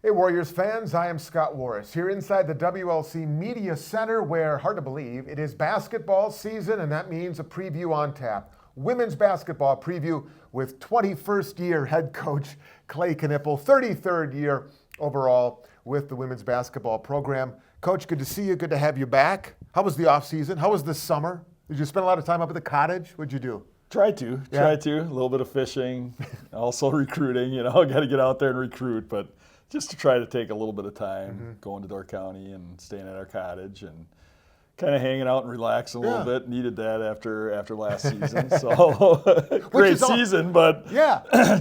Hey Warriors fans, I am Scott Warras here inside the WLC Media Center where, hard to believe, it is basketball season and that means a preview on tap. Women's basketball preview with 21st year head coach Klay Knueppel, 33rd year overall with the women's basketball program. Coach, good to see you, good to have you back. How was the off season? How was this summer? Did you spend a lot of time up at the cottage? What'd you do? Try to. A little bit of fishing, also recruiting, got to get out there and recruit, but just to try to take a little bit of time going to Door County and staying at our cottage and kind of hanging out and relaxing a little bit. Needed that after last season. So great season, but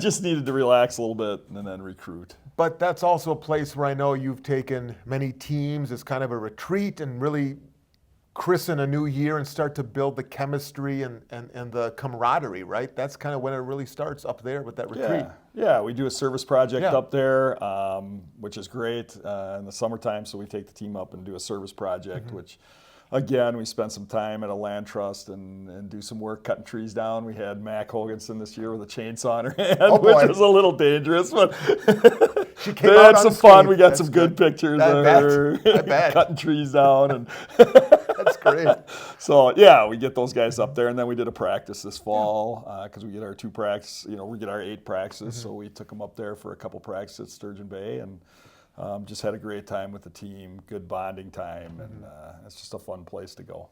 just needed to relax a little bit and then recruit. But that's also a place where I know you've taken many teams as kind of a retreat and really christen a new year and start to build the chemistry and the camaraderie, right? That's kind of when it really starts up there with that retreat. Yeah, we do a service project up there, which is great in the summertime. So we take the team up and do a service project, which, again, we spend some time at a land trust and do some work cutting trees down. We had Mac Hoganson this year with a chainsaw in her hand, which was a little dangerous, but she came they out had some fun. We got some good pictures of her cutting trees down. And that's great. So, yeah, we get those guys up there, and then we did a practice this fall because we get our 2 practices, we get our 8 practices, so we took them up there for a couple practices at Sturgeon Bay, and just had a great time with the team, good bonding time, and it's just a fun place to go.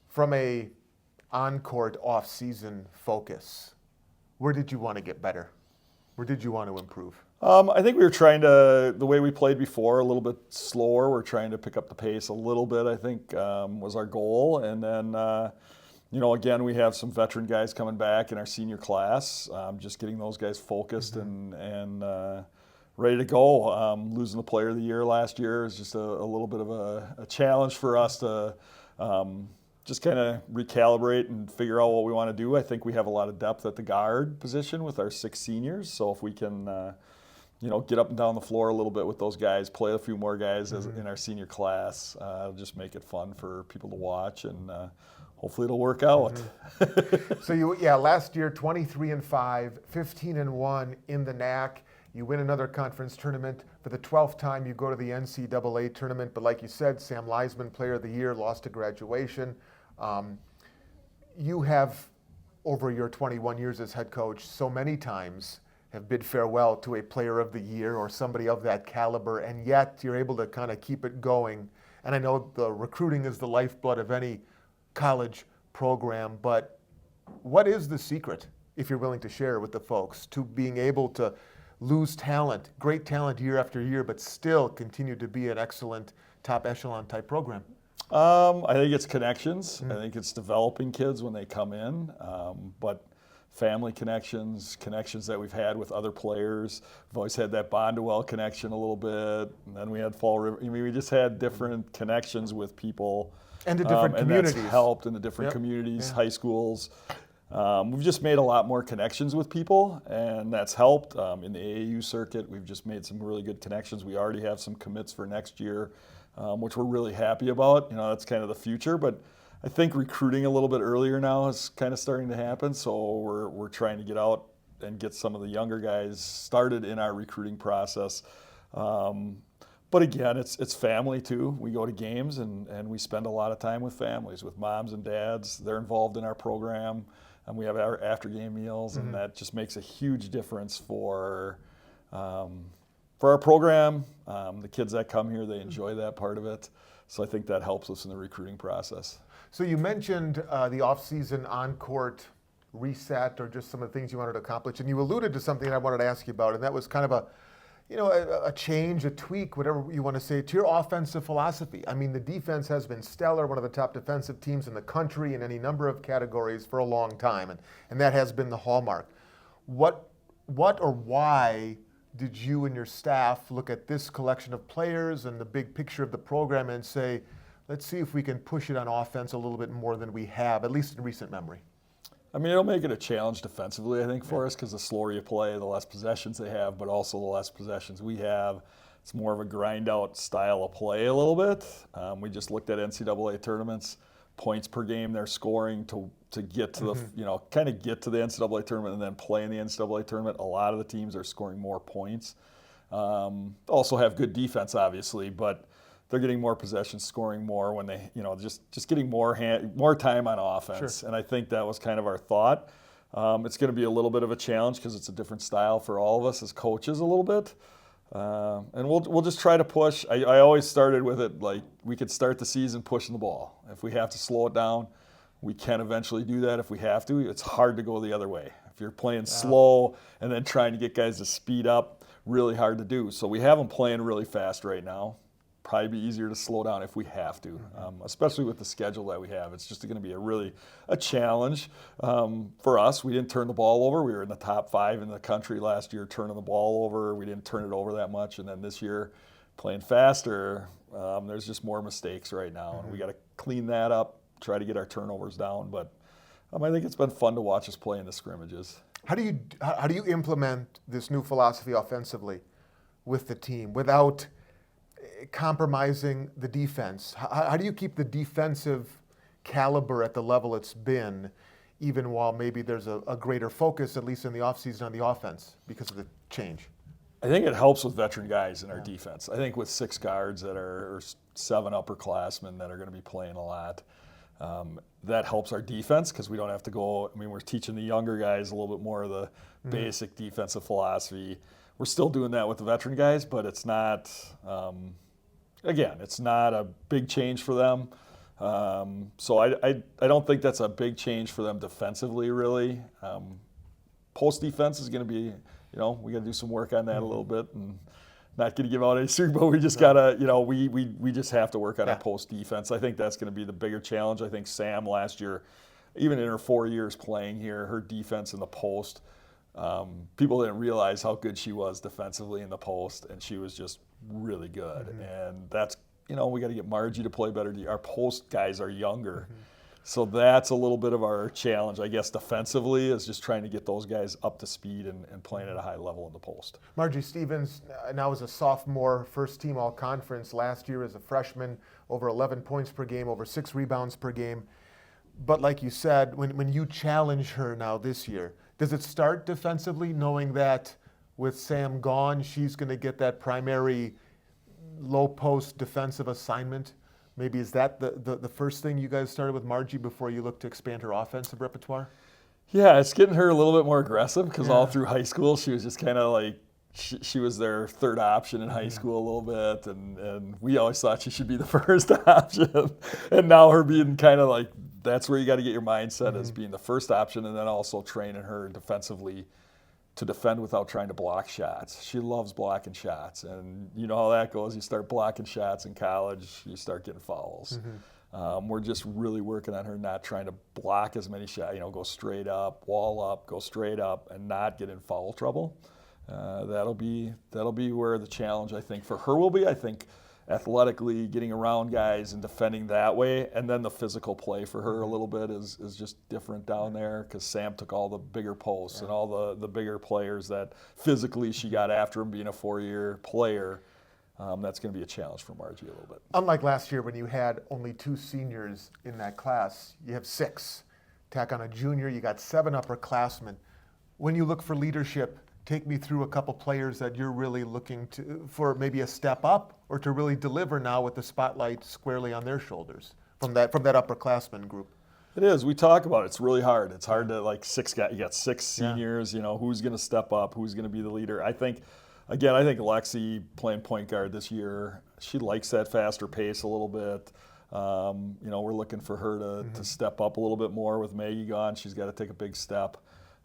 From a on-court, off-season focus, where did you want to get better? Where did you want to improve? I think we were trying to, the way we played before, a little bit slower. We're trying to pick up the pace a little bit, I think, was our goal. And then, again, we have some veteran guys coming back in our senior class, just getting those guys focused and ready to go. Losing the player of the year last year is just a little bit of a challenge for us to just kind of recalibrate and figure out what we want to do. I think we have a lot of depth at the guard position with our 6 seniors. So if we can, get up and down the floor a little bit with those guys, play a few more guys in our senior class, it'll just make it fun for people to watch, and hopefully it'll work out. So last year 23-5, 15-1 in the NAC. You win another conference tournament. For the 12th time, you go to the NCAA tournament. But like you said, Sam Leisman, Player of the Year, lost to graduation. You have, over your 21 years as head coach, so many times have bid farewell to a Player of the Year or somebody of that caliber, and yet you're able to kind of keep it going. And I know the recruiting is the lifeblood of any college program, but what is the secret, if you're willing to share with the folks, to being able to lose talent, great talent year after year, but still continue to be an excellent top echelon type program? I think it's connections. I think it's developing kids when they come in, but family connections that we've had with other players. We've always had that Bondwell connection a little bit, and then we had Fall River. We just had different connections with people. And the different communities. And that's helped in the different communities, high schools. We've just made a lot more connections with people, and that's helped. In the AAU circuit, we've just made some really good connections. We already have some commits for next year, which we're really happy about. That's kind of the future, but I think recruiting a little bit earlier now is kind of starting to happen, so we're trying to get out and get some of the younger guys started in our recruiting process. But again, it's family too. We go to games and we spend a lot of time with families, with moms and dads. They're involved in our program. And we have our after-game meals, and that just makes a huge difference for our program. The kids that come here, they enjoy that part of it. So I think that helps us in the recruiting process. So you mentioned the off-season on-court reset, or just some of the things you wanted to accomplish, and you alluded to something I wanted to ask you about, and that was kind of a change, a tweak, whatever you want to say, to your offensive philosophy. I mean, the defense has been stellar, one of the top defensive teams in the country in any number of categories for a long time, and that has been the hallmark. What or why did you and your staff look at this collection of players and the big picture of the program and say, let's see if we can push it on offense a little bit more than we have, at least in recent memory? It'll make it a challenge defensively, I think, for us, because the slower you play, the less possessions they have, but also the less possessions we have. It's more of a grind-out style of play a little bit. We just looked at NCAA tournaments, points per game they're scoring to get to the, kind of get to the NCAA tournament and then play in the NCAA tournament. A lot of the teams are scoring more points Also have good defense, obviously, but they're getting more possessions, scoring more when they, just getting more time on offense. Sure. And I think that was kind of our thought. It's going to be a little bit of a challenge because it's a different style for all of us as coaches a little bit. And we'll just try to push. I always started with it like we could start the season pushing the ball. If we have to slow it down, we can eventually do that if we have to. It's hard to go the other way. If you're playing slow and then trying to get guys to speed up, really hard to do. So we have them playing really fast right now. Probably be easier to slow down if we have to, especially with the schedule that we have. It's just going to be a challenge for us. We didn't turn the ball over. We were in the top 5 in the country last year turning the ball over. We didn't turn it over that much. And then this year, playing faster, there's just more mistakes right now. And we got to clean that up, try to get our turnovers down. But I think it's been fun to watch us play in the scrimmages. How do you implement this new philosophy offensively with the team without compromising the defense? How do you keep the defensive caliber at the level it's been, even while maybe there's a greater focus, at least in the offseason, on the offense because of the change? I think it helps with veteran guys in our defense. I think with 6 guards that are or 7 upperclassmen that are going to be playing a lot, that helps our defense because we don't have to go. We're teaching the younger guys a little bit more of the basic defensive philosophy. We're still doing that with the veteran guys, but it's not, it's not a big change for them. So I don't think that's a big change for them defensively, really. Post defense is going to be, we got to do some work on that a little bit, and not going to give out any secret, but we just got to, we just have to work on our post defense. I think that's going to be the bigger challenge. I think Sam last year, even in her 4 years playing here, her defense in the post, people didn't realize how good she was defensively in the post, and she was just really good. And that's, we got to get Margie to play better. Our post guys are younger. So that's a little bit of our challenge, I guess, defensively, is just trying to get those guys up to speed and playing at a high level in the post. Margie Stevens now is a sophomore, first team all-conference. Last year as a freshman, over 11 points per game, over 6 rebounds per game. But like you said, when you challenge her now this year, does it start defensively, knowing that with Sam gone, she's going to get that primary low-post defensive assignment? Maybe is that the first thing you guys started with Margie before you look to expand her offensive repertoire? Yeah, it's getting her a little bit more aggressive because all through high school she was just kind of like, she was their third option in high school a little bit, and we always thought she should be the first option. And now her being kind of like, that's where you got to get your mindset as being the first option, and then also training her defensively to defend without trying to block shots. She loves blocking shots, and you know how that goes. You start blocking shots in college, you start getting fouls. We're just really working on her not trying to block as many shots, go straight up, wall up, go straight up, and not get in foul trouble. That'll be where the challenge, I think, for her will be. I think athletically getting around guys and defending that way, and then the physical play for her a little bit is just different down there because Sam took all the bigger posts and all the bigger players that physically she got after him being a 4-year player. That's going to be a challenge for Margie a little bit. Unlike last year when you had only 2 seniors in that class, you have 6. Tack on a junior, you got 7 upperclassmen. When you look for leadership, take me through a couple players that you're really looking for maybe a step up or to really deliver now with the spotlight squarely on their shoulders from that upperclassmen group. It is. We talk about it. It's really hard. It's hard to, like, 6 guys. You got 6 seniors. Who's going to step up? Who's going to be the leader? I think Lexi playing point guard this year, she likes that faster pace a little bit. We're looking for her to step up a little bit more with Maggie gone. She's got to take a big step.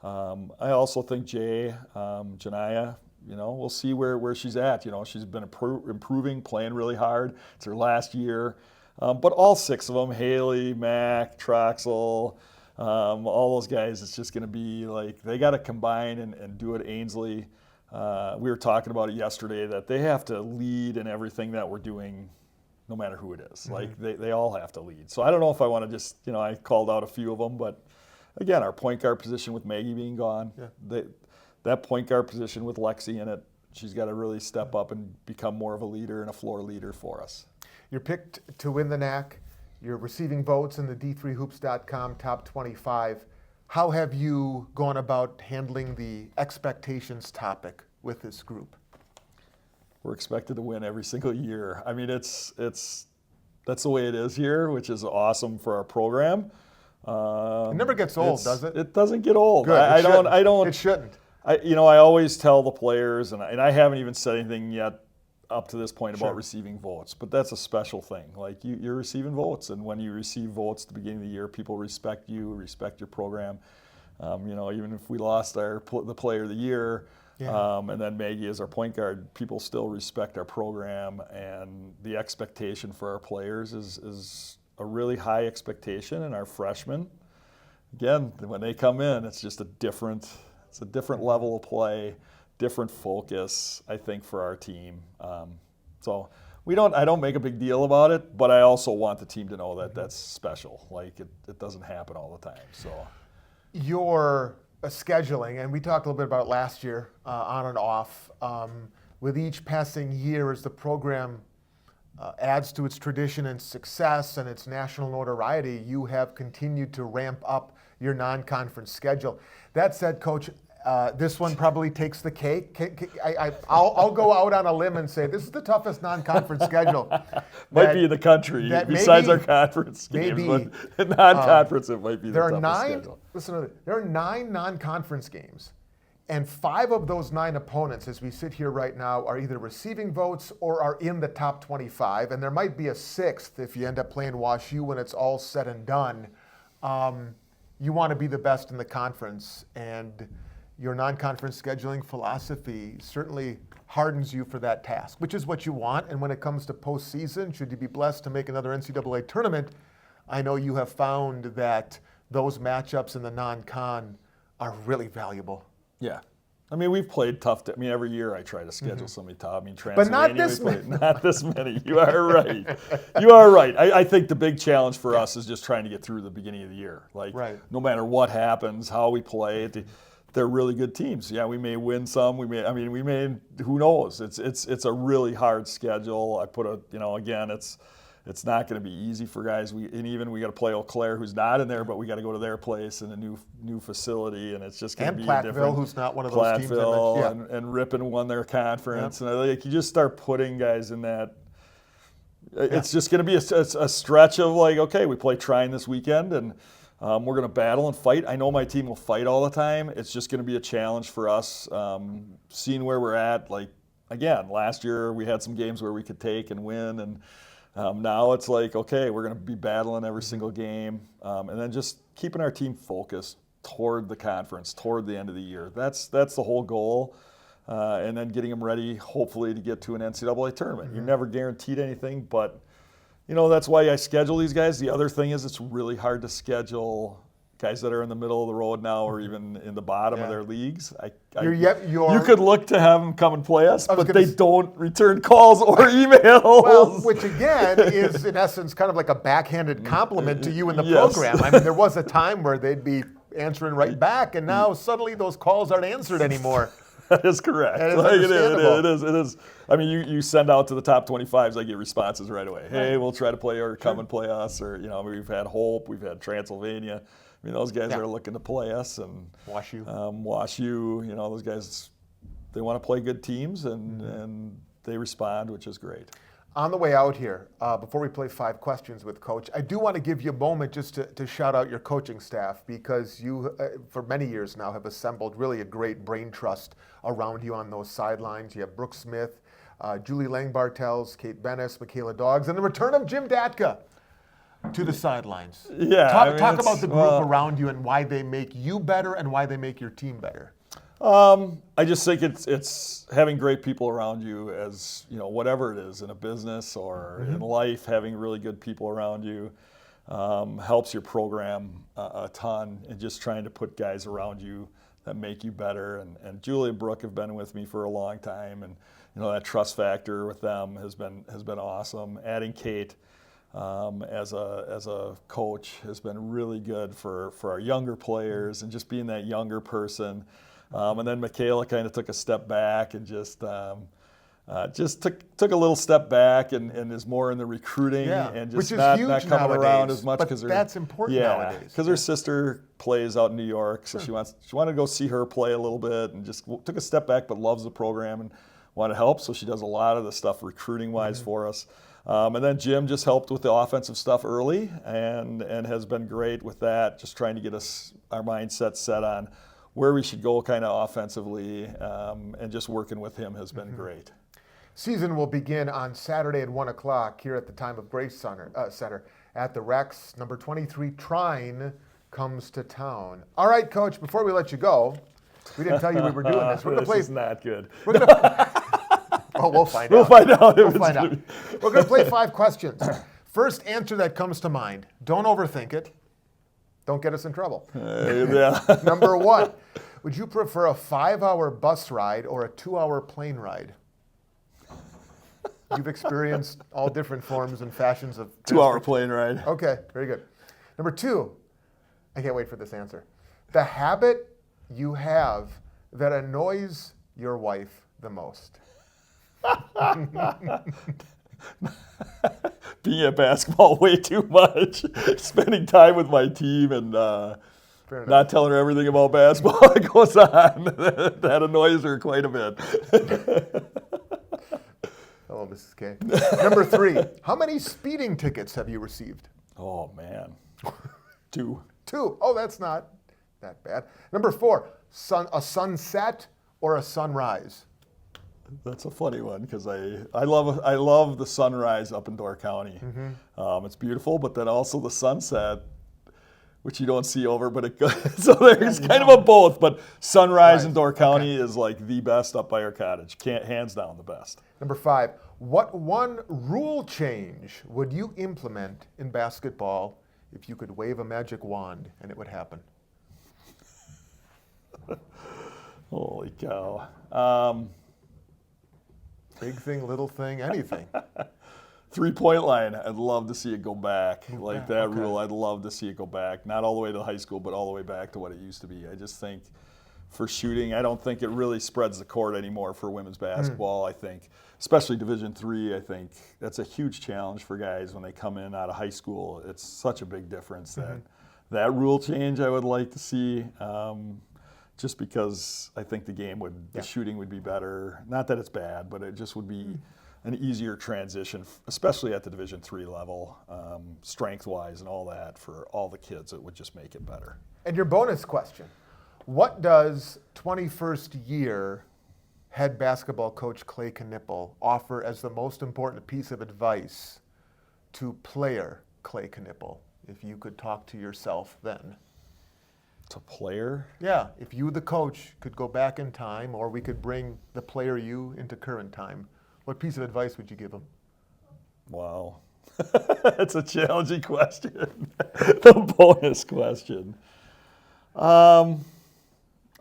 I also think Janiyah, we'll see where she's at. She's been improving, playing really hard. It's her last year. But all 6 of them, Haley, Mac, Troxel, all those guys, it's just going to be like they got to combine and do it. Ainsley, we were talking about it yesterday that they have to lead in everything that we're doing, no matter who it is. Like they all have to lead. So I don't know if I want to just, I called out a few of them, but again, our point guard position with Maggie being gone, that point guard position with Lexi in it, she's got to really step up and become more of a leader and a floor leader for us. You're picked to win the NAC. You're receiving votes in the D3Hoops.com top 25. How have you gone about handling the expectations topic with this group? we're expected to win every single year. I mean, that's the way it is here, which is awesome for our program. It never gets old, does it? It doesn't get old. Good. I don't. It shouldn't. I always tell the players, and I haven't even said anything yet up to this point about receiving votes, but that's a special thing. Like you're receiving votes, and when you receive votes at the beginning of the year, people respect you, respect your program. Even if we lost the player of the year, and then Maggie is our point guard, people still respect our program, and the expectation for our players is a really high expectation. And our freshmen, again, when they come in, it's just a different level of play, different focus, I think, for our team. So I don't make a big deal about it, but I also want the team to know that that's special. Like it doesn't happen all the time. So your scheduling, and we talked a little bit about it last year, on and off. With each passing year, as the program adds to its tradition and success and its national notoriety, you have continued to ramp up your non-conference schedule. That said, Coach, this one probably takes the cake. I'll go out on a limb and say this is the toughest non-conference schedule. Might be in the country, besides our conference games. But non-conference, it might be the toughest schedule. Listen, there are 9 non-conference games, and 5 of those 9 opponents, as we sit here right now, are either receiving votes or are in the top 25, and there might be a 6th if you end up playing WashU when it's all said and done. You want to be the best in the conference, and your non-conference scheduling philosophy certainly hardens you for that task, which is what you want. And when it comes to postseason, should you be blessed to make another NCAA tournament, I know you have found that those matchups in the non-con are really valuable. Yeah. I mean, we've played tough. Every year I try to schedule somebody tough. But not this many. Not this many. You are right. You are right. I think the big challenge for us is just trying to get through the beginning of the year. No matter what happens, how we play, they're really good teams. Yeah, we may win some. We may. Who knows? It's a really hard schedule. Again, it's not going to be easy for guys. We got to play Eau Claire, who's not in there, but we got to go to their place in a new facility, and it's just going to be Platteville, different. who's not one of those teams. And Ripon won their conference, and you just start putting guys in that. It's just going to be a stretch of okay, we play Trine this weekend, and we're going to battle and fight. I know my team will fight all the time. It's just going to be a challenge for us, seeing where we're at. Again, last year we had some games where we could take and win, and now it's okay, we're going to be battling every single game, and then just keeping our team focused toward the conference, toward the end of the year. That's the whole goal, and then getting them ready, hopefully, to get to an NCAA tournament. You're never guaranteed anything, but that's why I schedule these guys. The other thing is it's really hard to schedule guys that are in the middle of the road now or even in the bottom of their leagues. You could look to have them come and play us, but they don't return calls or emails. Well, which again is in essence kind of like a backhanded compliment to you in the program. There was a time where they'd be answering right back, and now suddenly those calls aren't answered anymore. That is correct. That is it is. You send out to the top 25s, I get responses right away. Hey, we'll try to play or come and play us. Or, we've had Hope, we've had Transylvania. Those guys are looking to play us. And WashU, those guys, they want to play good teams, and they respond, which is great. On the way out here, before we play 5 questions with Coach, I do want to give you a moment just to shout out your coaching staff, because you, for many years now, have assembled really a great brain trust around you on those sidelines. You have Brooke Smith, Julie Lang-Bartels, Kate Bennis, Michaela Doggs, and the return of Jim Datka to the sidelines. Yeah, talk about the group around you and why they make you better and why they make your team better. I just think it's having great people around you, as whatever it is in a business or in life. Having really good people around you helps your program a ton, and just trying to put guys around you that make you better. And Julie and Brooke have been with me for a long time, and that trust factor with them has been awesome. Adding Kate as a coach has been really good for our younger players, and just being that younger person. And then Michaela kind of took a step back and just took a little step back and is more in the recruiting and just not coming around as much. But that's important nowadays. Because her sister plays out in New York, so she wanted to go see her play a little bit, and just took a step back, but loves the program and want to help. So she does a lot of the stuff recruiting-wise for us. And then Jim just helped with the offensive stuff early and has been great with that, just trying to get us our mindset set on where we should go kind of offensively, and just working with him has been great. Season will begin on Saturday at 1 o'clock here at the Time of Grace Center at the Rex. Number 23, Trine, comes to town. All right, Coach, before we let you go, we didn't tell you we were doing this. We're going to play. This is not good. We're gonna, oh, we'll find out. We'll find out. We'll find out. We're going to play 5 questions. First answer that comes to mind. Don't overthink it. Don't get us in trouble. Yeah. Number 1, would you prefer a 5-hour bus ride or a 2-hour plane ride? You've experienced all different forms and fashions of 2-hour plane ride. Okay, very good. Number 2, I can't wait for this answer. The habit you have that annoys your wife the most. Being at basketball way too much, spending time with my team and not telling her everything about basketball that goes on. That annoys her quite a bit. Hello, Mrs. K. Number 3, how many speeding tickets have you received? Oh, man. 2. 2. Oh, that's not that bad. Number 4, a sunset or a sunrise? That's a funny one because I love the sunrise up in Door County. It's beautiful, but then also the sunset, which you don't see over, but it goes, so there's kind of a both. But sunrise in Door County is like the best up by our cottage. Hands down the best. Number 5, what one rule change would you implement in basketball if you could wave a magic wand and it would happen? Holy cow. Big thing, little thing, anything. 3-point line, I'd love to see it go back. Like that okay. rule, I'd love to see it go back. Not all the way to high school, but all the way back to what it used to be. I just think for shooting, I don't think it really spreads the court anymore for women's basketball. I think, especially Division III, I think that's a huge challenge for guys when they come in out of high school. It's such a big difference that rule change I would like to see. Just because I think the game the shooting would be better. Not that it's bad, but it just would be an easier transition, especially at the Division III level, strength-wise and all that. For all the kids, it would just make it better. And your bonus question, what does 21st year head basketball coach Klay Knueppel offer as the most important piece of advice to player Klay Knueppel, if you could talk to yourself then? To player? Yeah, if you, the coach, could go back in time, or we could bring the player you into current time, what piece of advice would you give him? Wow. That's a challenging question. The bonus question. I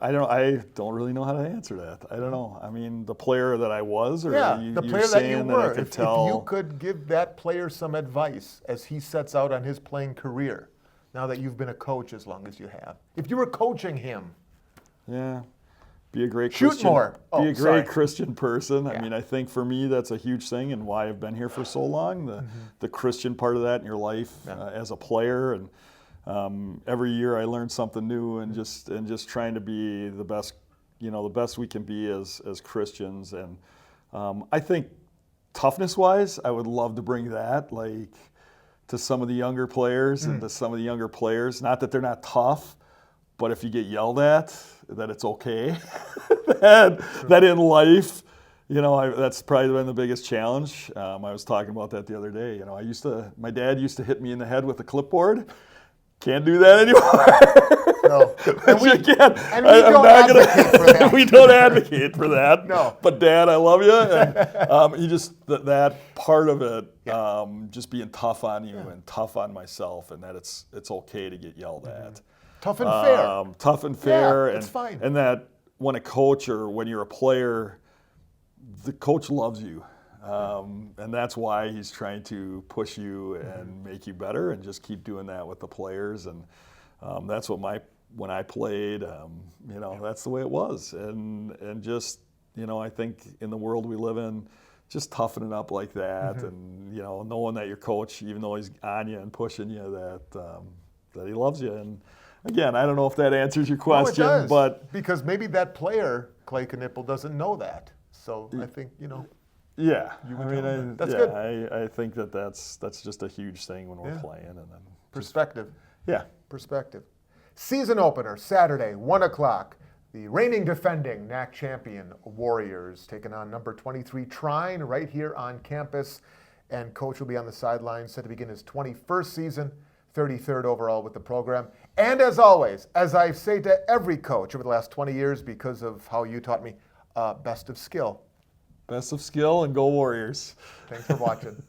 don't really know how to answer that. I don't know. I mean, the player that I was, or the player that you were. If tell... you could give that player some advice as he sets out on his playing career, now that you've been a coach as long as you have. If you were coaching him. Yeah. Be a great Shoot Christian. more. Oh, be a great Christian person. Yeah. I mean, I think for me that's a huge thing and why I've been here for so long. The Christian part of that in your life as a player, and every year I learn something new, and just trying to be the best, the best we can be as Christians. And I think toughness-wise, I would love to bring that to some of the younger players and to some of the younger players. Not that they're not tough, but if you get yelled at, that it's okay. that in life, that's probably been the biggest challenge. I was talking about that the other day. My dad used to hit me in the head with a clipboard. Can't do that anymore. No. And we don't advocate for that. We don't advocate for that. No. But Dad, I love you. And you just, that part of it, just being tough on you and tough on myself, and that it's okay to get yelled at. Tough and fair. Tough and fair. Yeah, it's fine. And that when a coach or when you're a player, the coach loves you. And that's why he's trying to push you and make you better, and just keep doing that with the players. And that's what when I played, that's the way it was. And just, I think in the world we live in, just toughening up like that, and knowing that your coach, even though he's on you and pushing you, that he loves you. And again, I don't know if that answers your question, No, it does, but because maybe that player, Klay Knueppel, doesn't know that. So I think, Yeah, You I would mean, tell them that. That's yeah, good. I think that's just a huge thing when we're Yeah. playing, and then Perspective. yeah, Perspective. Season opener, Saturday, 1 o'clock. The reigning defending NAC champion Warriors taking on number 23 Trine right here on campus. And Coach will be on the sidelines, set to begin his 21st season, 33rd overall with the program. And as always, as I say to every coach over the last 20 years because of how you taught me, best of skill. best of skill and go Warriors. Thanks for watching.